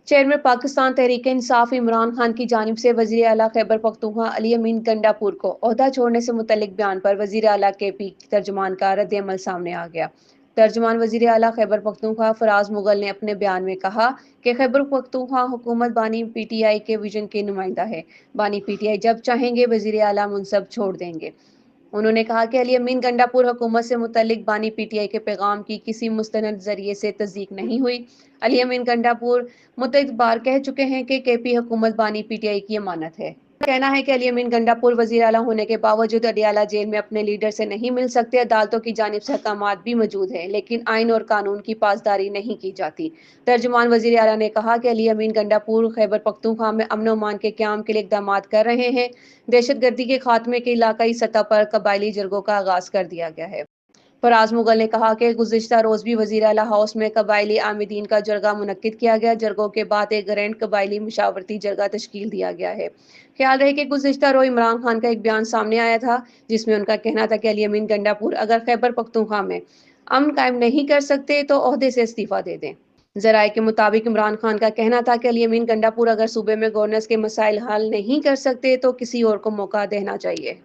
Chairman Pakistan Tehreek Insaf Imran Khan की जानिब से वजीर आला खैबर पख्तूनख्वा अली अमीन गंडापुर को ओहदा छोड़ने से मुतल्लिक बयान पर वजीर आला के पी तर्जुमान का रद्द-ए-अमल सामने आ गया। तर्जुमान वजीर आला खैबर पख्तूनख्वा फराज मुगल ने अपने बयान में कहा कि खैबर पख्तूनख्वा हुकूमत बानी PTI के विजन के नुमाइंदा है। बानी PTI जब चाहेंगे वजीर आला मुनसब छोड़ देंगे। उन्होंने कहा कि अली अमीन गंडापुर हुकूमत से मुतल्लिक बानी PTI के पैगाम की किसी मुस्तनद जरिए से तस्दीक नहीं हुई। अली अमीन गंडापुर मुतअद्दिद बार कह चुके हैं कि KP हुकूमत बानी PTI की अमानत है। कहना है कि अली अमीन गंडापुर वजीर आला होने के बावजूद अडियाला जेल में अपने लीडर से नहीं मिल सकते। अदालतों की जानिब से अहकामात भी मौजूद है, लेकिन आइन और कानून की पासदारी नहीं की जाती। तर्जुमान वजीर आला ने कहा कि अली अमीन गंडापुर खैबर पख्तूनख्वा में अमन अमान के क़याम के लिए इक़दामात कर रहे हैं। दहशत गर्दी के खात्मे के इलाकाई सतह पर कबायली जरगों का आगाज कर दिया गया है। फराज मुगल ने कहा कि गुज़िश्ता रोज़ भी वज़ीर आला हाउस में कबायली आमिदीन का जरगा मुनक्किद किया गया। जरगों के बाद एक ग्रैंड कबायली मुशावरती जरगा तश्कील दिया गया है। ख्याल रहे कि गुज़िश्ता रोज़ इमरान खान का एक बयान सामने आया था, जिसमें उनका कहना था कि अली अमीन गंडापुर अगर खैबर पख्तूनख्वा में अमन कायम नहीं कर सकते तो ओहदे से इस्तीफा दे दें। ज़राए के मुताबिक इमरान खान का कहना था कि अली अमीन गंडापुर अगर सूबे में गवर्नेंस के मसाइल हल नहीं कर सकते तो किसी और को मौका देना चाहिए।